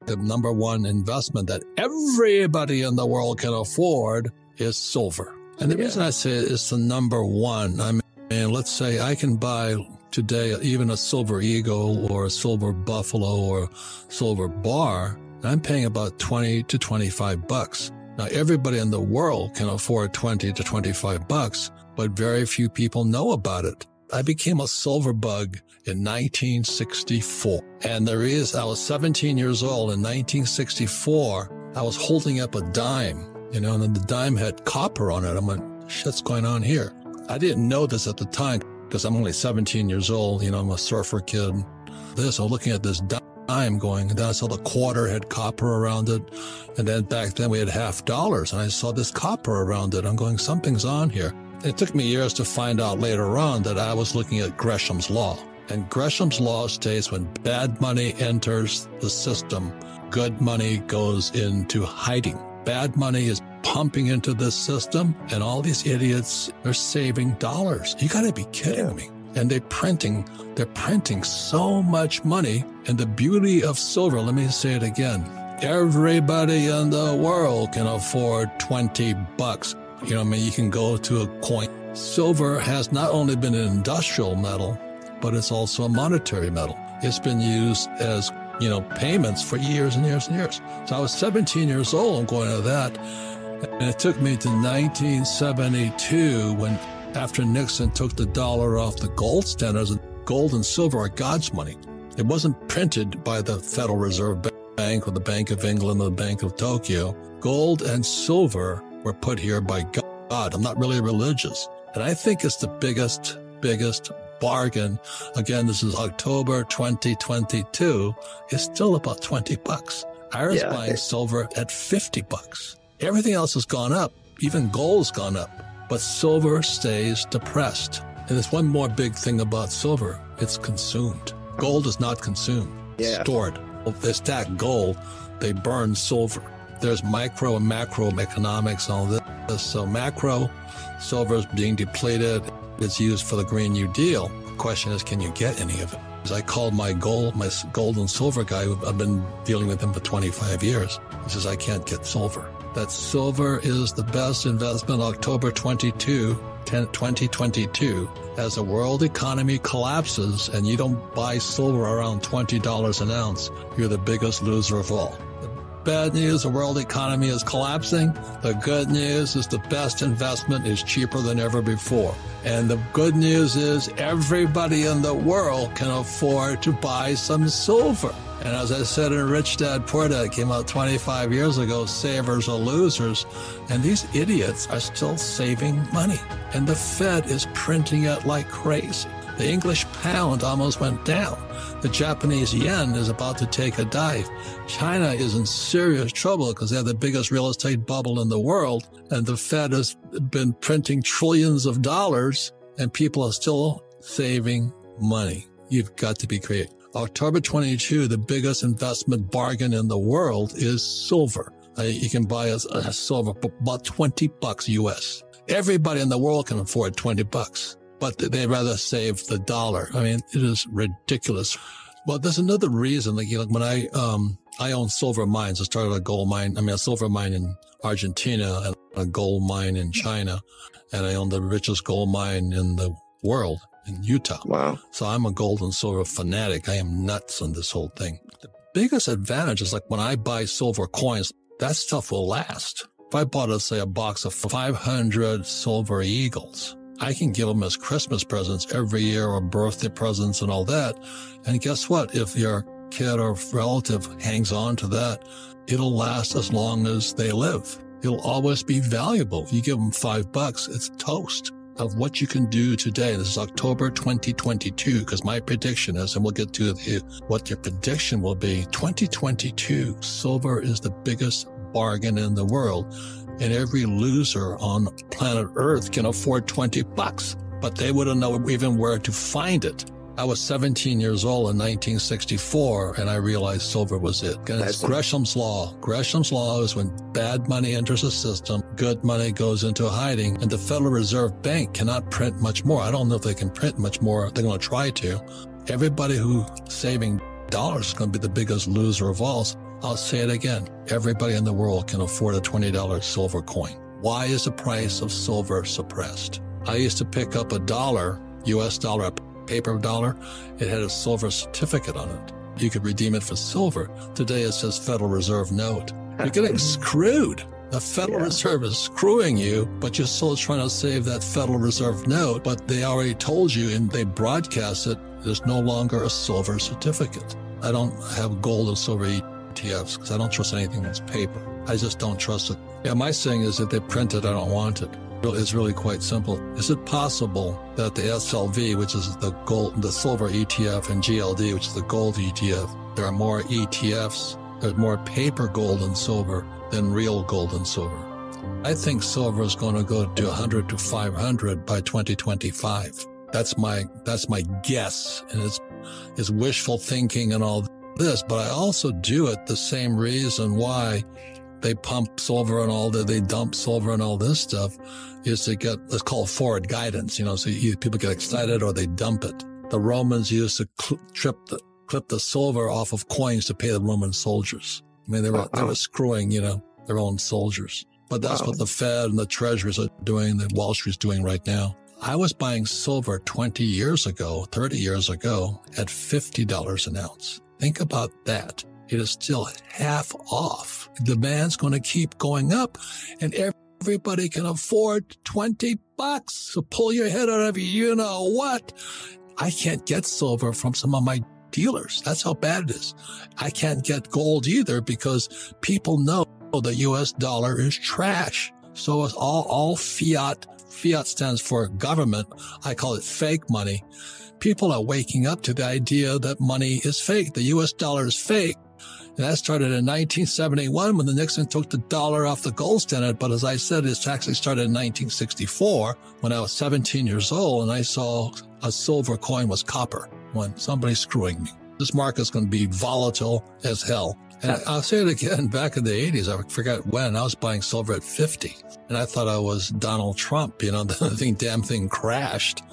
the number one investment that everybody in the world can afford is silver. And the reason I say it's the number one, I mean, let's say I can buy today even a silver eagle or a silver buffalo or silver bar, and I'm paying about 20 to 25 bucks. Now, everybody in the world can afford 20 to 25 bucks, but very few people know about it. I became a silver bug in 1964. And I was 17 years old in 1964. I was holding up a dime, and then the dime had copper on it. I went, shit's going on here. I didn't know this at the time because I'm only 17 years old. I'm a surfer kid. I'm looking at this dime going, and then I saw the quarter had copper around it. And then back then we had $50, and I saw this copper around it. I'm going, something's on here. It took me years to find out later on that I was looking at Gresham's Law. And Gresham's Law states when bad money enters the system, good money goes into hiding. Bad money is pumping into this system, and all these idiots are saving dollars. You got to be kidding me. And they're printing so much money. And the beauty of silver, let me say it again, everybody in the world can afford 20 bucks. You can go to a coin. Silver has not only been an industrial metal, but it's also a monetary metal. It's been used as, payments for years and years and years. So I was 17 years old and going to that. And it took me to 1972 when, after Nixon took the dollar off the gold standards, gold and silver are God's money. It wasn't printed by the Federal Reserve Bank or the Bank of England or the Bank of Tokyo. Gold and silver were put here by God. I'm not really religious. And I think it's the biggest bargain. Again, this is October 2022. It's still about 20 bucks. I was buying silver at 50 bucks. Everything else has gone up. Even gold's gone up. But silver stays depressed. And there's one more big thing about silver. It's consumed. Gold is not consumed. Stored. If they stack gold, they burn silver. There's micro and macro economics and all this. So macro, silver is being depleted. It's used for the Green New Deal. The question is, can you get any of it? As I called my gold and silver guy, I've been dealing with him for 25 years. He says, I can't get silver. That silver is the best investment October 2022. As the world economy collapses and you don't buy silver around $20 an ounce, you're the biggest loser of all. Bad news, the world economy is collapsing. The good news is the best investment is cheaper than ever before. And the good news is everybody in the world can afford to buy some silver. And as I said in Rich Dad Poor Dad, came out 25 years ago, savers are losers. And these idiots are still saving money. And the Fed is printing it like crazy. The English pound almost went down. The Japanese yen is about to take a dive. China is in serious trouble because they have the biggest real estate bubble in the world. And the Fed has been printing trillions of dollars and people are still saving money. You've got to be creative. October 22, the biggest investment bargain in the world is silver. You can buy a silver for about 20 bucks US. Everybody in the world can afford 20 bucks. But they'd rather save the dollar. I mean, it is ridiculous. Well, there's another reason. Like when I own silver mines. I started a silver mine in Argentina and a gold mine in China. And I own the richest gold mine in the world in Utah. Wow. So I'm a gold and silver fanatic. I am nuts on this whole thing. The biggest advantage is like when I buy silver coins, that stuff will last. If I bought, let's say, a box of 500 silver eagles, I can give them as Christmas presents every year or birthday presents and all that. And guess what? If your kid or relative hangs on to that, it'll last as long as they live. It'll always be valuable. You give them $5, it's toast of what you can do today. This is October 2022, because my prediction is, and we'll get to what your prediction will be, 2022, silver is the biggest bargain in the world. And every loser on planet Earth can afford 20 bucks, but they wouldn't know even where to find it. I was 17 years old in 1964, and I realized silver was it. And it's Gresham's Law. Gresham's Law is when bad money enters the system, good money goes into hiding, and the Federal Reserve Bank cannot print much more. I don't know if they can print much more. They're going to try to. Everybody who's saving dollars is going to be the biggest loser of all. I'll say it again. Everybody in the world can afford a $20 silver coin. Why is the price of silver suppressed? I used to pick up $1, US dollar, a paper dollar. It had a silver certificate on it. You could redeem it for silver. Today it says Federal Reserve note. You're getting screwed. The Federal Reserve is screwing you, but you're still trying to save that Federal Reserve note. But they already told you, and they broadcast it, there's no longer a silver certificate. I don't have gold or silver ETFs because I don't trust anything that's paper. I just don't trust it. Yeah, my saying is if they print it, I don't want it. It's really quite simple. Is it possible that the SLV, which is the gold, the silver ETF, and GLD, which is the gold ETF, there are more ETFs, there's more paper gold and silver than real gold and silver? I think silver is going to go to 100 to 500 by 2025. That's my guess, and it's wishful thinking and all this, but I also do it the same reason why they pump silver and all that, they dump silver and all this stuff is to get, let's call it forward guidance, so either people get excited or they dump it. The Romans used to clip the silver off of coins to pay the Roman soldiers. I mean, they were screwing, their own soldiers. But that's what the Fed and the treasuries are doing, that Wall Street's doing right now. I was buying silver 20 years ago, 30 years ago at $50 an ounce. Think about that. It is still half off. Demand's going to keep going up, and everybody can afford $20. So pull your head out of you know what. I can't get silver from some of my dealers. That's how bad it is. I can't get gold either because people know the US dollar is trash. So it's all fiat. Fiat stands for government. I call it fake money. People are waking up to the idea that money is fake. The US dollar is fake. And that started in 1971 when the Nixon took the dollar off the gold standard. But as I said, it actually started in 1964 when I was 17 years old and I saw a silver coin was copper when somebody's screwing me. This market's going to be volatile as hell. And I'll say it again, back in the 80s, I forgot when, I was buying silver at 50. And I thought I was Donald Trump, the damn thing crashed.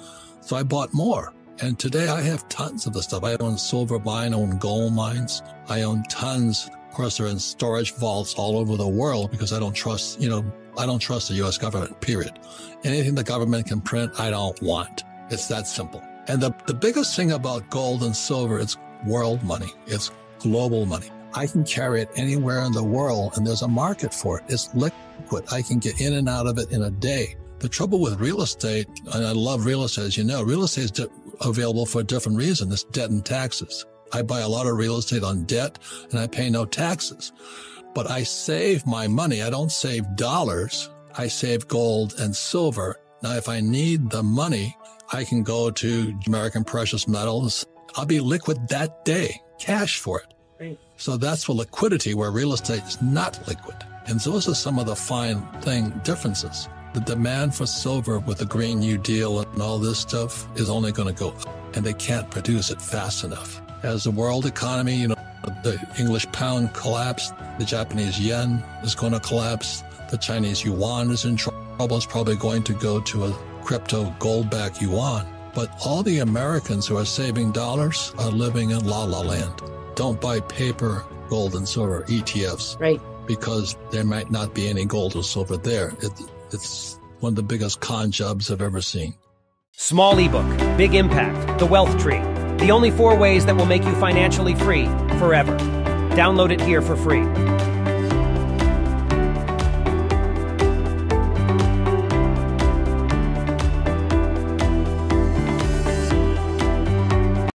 So I bought more. And today I have tons of the stuff. I own silver mine, I own gold mines. I own tons. Of course, they're in storage vaults all over the world because I don't trust, I don't trust the U.S. government, period. Anything the government can print, I don't want. It's that simple. And the biggest thing about gold and silver, it's world money. It's global money. I can carry it anywhere in the world and there's a market for it. It's liquid. I can get in and out of it in a day. The trouble with real estate, and I love real estate, as you know, real estate is available for a different reason. It's debt and taxes. I buy a lot of real estate on debt and I pay no taxes. But I save my money. I don't save dollars. I save gold and silver. Now, if I need the money, I can go to American Precious Metals. I'll be liquid that day, cash for it. Right. So that's for liquidity, where real estate is not liquid. And those are some of the fine differences. The demand for silver with the Green New Deal and all this stuff is only going to go up, and they can't produce it fast enough. As the world economy, the English pound collapsed, the Japanese yen is going to collapse, the Chinese yuan is in trouble, it's probably going to go to a crypto gold-backed yuan. But all the Americans who are saving dollars are living in la-la land. Don't buy paper, gold, and silver ETFs. Right. Because there might not be any gold or silver there. It's one of the biggest con jobs I've ever seen. Small ebook, big impact, the wealth tree. The only 4 ways that will make you financially free forever. Download it here for free.